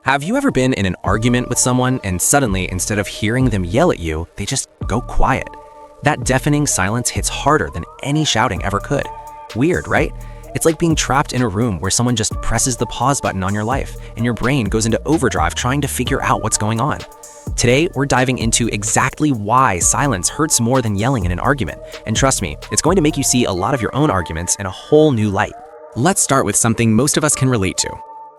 Have you ever been in an argument with someone and suddenly, instead of hearing them yell at you, they just go quiet? That deafening silence hits harder than any shouting ever could. Weird, right? It's like being trapped in a room where someone just presses the pause button on your life and your brain goes into overdrive trying to figure out what's going on. Today, we're diving into exactly why silence hurts more than yelling in an argument. And trust me, it's going to make you see a lot of your own arguments in a whole new light. Let's start with something most of us can relate to.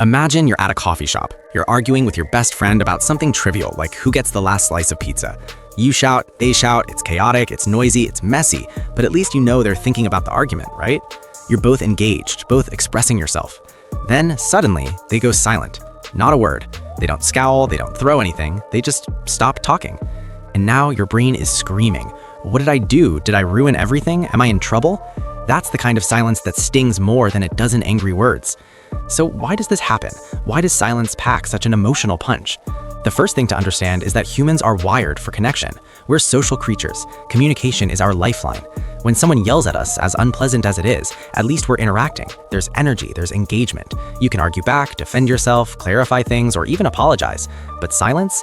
Imagine you're at a coffee shop. You're arguing with your best friend about something trivial, like who gets the last slice of pizza. You shout, they shout, it's chaotic, it's noisy, it's messy, but at least you know they're thinking about the argument, right? You're both engaged, both expressing yourself. Then, suddenly, they go silent. Not a word. They don't scowl, they don't throw anything, they just stop talking. And now your brain is screaming. What did I do? Did I ruin everything? Am I in trouble? That's the kind of silence that stings more than a dozen angry words. So why does this happen? Why does silence pack such an emotional punch? The first thing to understand is that humans are wired for connection. We're social creatures. Communication is our lifeline. When someone yells at us, as unpleasant as it is, at least we're interacting. There's energy, there's engagement. You can argue back, defend yourself, clarify things, or even apologize. But silence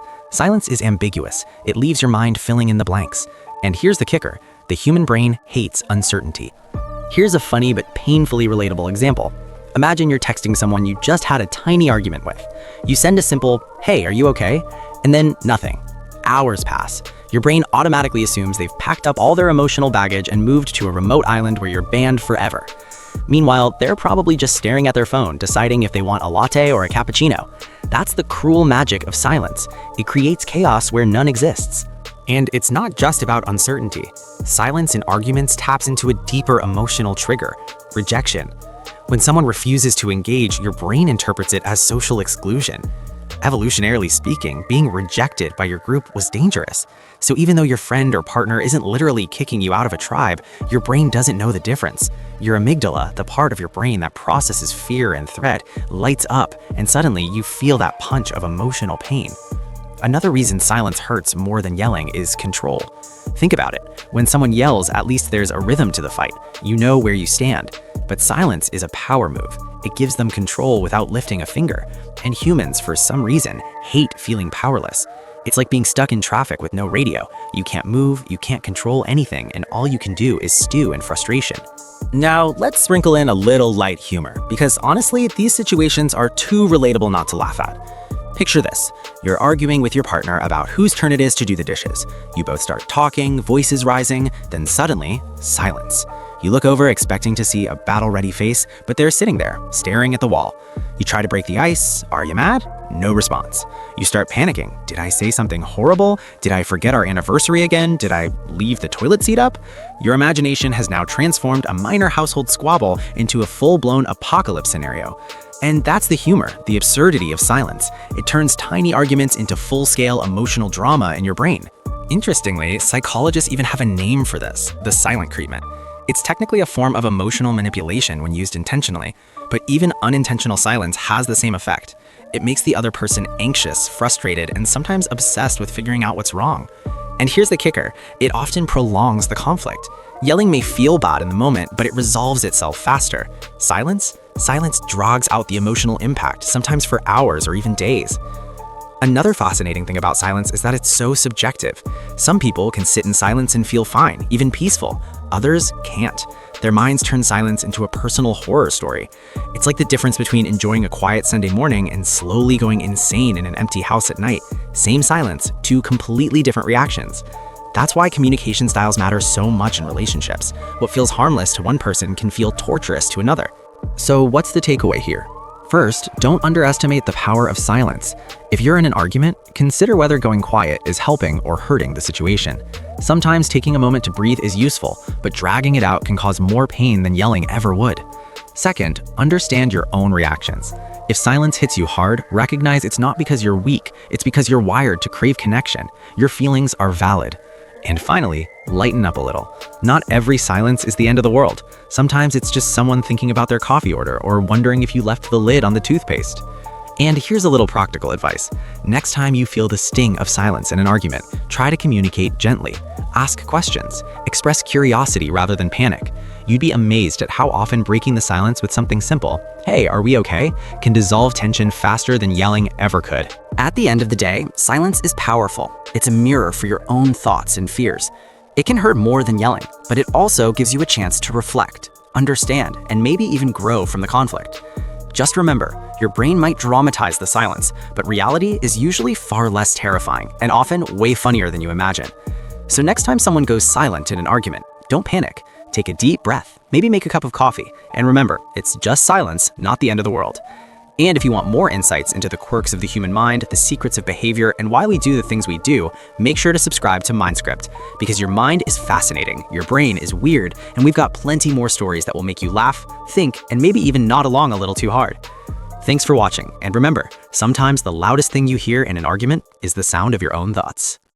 is ambiguous. It leaves your mind filling in the blanks. And here's the kicker. The human brain hates uncertainty. Here's a funny but painfully relatable example. Imagine you're texting someone you just had a tiny argument with. You send a simple, "Hey, are you okay?" And then nothing. Hours pass. Your brain automatically assumes they've packed up all their emotional baggage and moved to a remote island where you're banned forever. Meanwhile, they're probably just staring at their phone, deciding if they want a latte or a cappuccino. That's the cruel magic of silence. It creates chaos where none exists. And it's not just about uncertainty. Silence in arguments taps into a deeper emotional trigger: rejection. When someone refuses to engage, your brain interprets it as social exclusion. Evolutionarily speaking, being rejected by your group was dangerous. So even though your friend or partner isn't literally kicking you out of a tribe, your brain doesn't know the difference. Your amygdala, the part of your brain that processes fear and threat, lights up, and suddenly you feel that punch of emotional pain. Another reason silence hurts more than yelling is control. Think about it. When someone yells, at least there's a rhythm to the fight. You know where you stand. But silence is a power move. It gives them control without lifting a finger. And humans, for some reason, hate feeling powerless. It's like being stuck in traffic with no radio. You can't move, you can't control anything, and all you can do is stew in frustration. Now, let's sprinkle in a little light humor, because honestly, these situations are too relatable not to laugh at. Picture this. You're arguing with your partner about whose turn it is to do the dishes. You both start talking, voices rising, then suddenly, silence. You look over expecting to see a battle-ready face, but they're sitting there, staring at the wall. You try to break the ice. Are you mad? No response. You start panicking. Did I say something horrible? Did I forget our anniversary again? Did I leave the toilet seat up? Your imagination has now transformed a minor household squabble into a full-blown apocalypse scenario. And that's the humor, the absurdity of silence. It turns tiny arguments into full-scale emotional drama in your brain. Interestingly, psychologists even have a name for this: the silent treatment. It's technically a form of emotional manipulation when used intentionally, but even unintentional silence has the same effect. It makes the other person anxious, frustrated, and sometimes obsessed with figuring out what's wrong. And here's the kicker: it often prolongs the conflict. Yelling may feel bad in the moment, but it resolves itself faster. Silence drags out the emotional impact, sometimes for hours or even days. Another fascinating thing about silence is that it's so subjective. Some people can sit in silence and feel fine, even peaceful. Others can't. Their minds turn silence into a personal horror story. It's like the difference between enjoying a quiet Sunday morning and slowly going insane in an empty house at night. Same silence, two completely different reactions. That's why communication styles matter so much in relationships. What feels harmless to one person can feel torturous to another. So what's the takeaway here? First, don't underestimate the power of silence. If you're in an argument, consider whether going quiet is helping or hurting the situation. Sometimes taking a moment to breathe is useful, but dragging it out can cause more pain than yelling ever would. Second, understand your own reactions. If silence hits you hard, recognize it's not because you're weak, it's because you're wired to crave connection. Your feelings are valid. And finally, lighten up a little. Not every silence is the end of the world. Sometimes it's just someone thinking about their coffee order or wondering if you left the lid on the toothpaste. And here's a little practical advice. Next time you feel the sting of silence in an argument, try to communicate gently. Ask questions. Express curiosity rather than panic. You'd be amazed at how often breaking the silence with something simple, "Hey, are we okay?" can dissolve tension faster than yelling ever could. At the end of the day, silence is powerful. It's a mirror for your own thoughts and fears. It can hurt more than yelling, but it also gives you a chance to reflect, understand, and maybe even grow from the conflict. Just remember, your brain might dramatize the silence, but reality is usually far less terrifying and often way funnier than you imagine. So next time someone goes silent in an argument, don't panic. Take a deep breath, maybe make a cup of coffee, and remember, it's just silence, not the end of the world. And if you want more insights into the quirks of the human mind, the secrets of behavior, and why we do the things we do, make sure to subscribe to MindScript, because your mind is fascinating, your brain is weird, and we've got plenty more stories that will make you laugh, think, and maybe even nod along a little too hard. Thanks for watching, and remember, sometimes the loudest thing you hear in an argument is the sound of your own thoughts.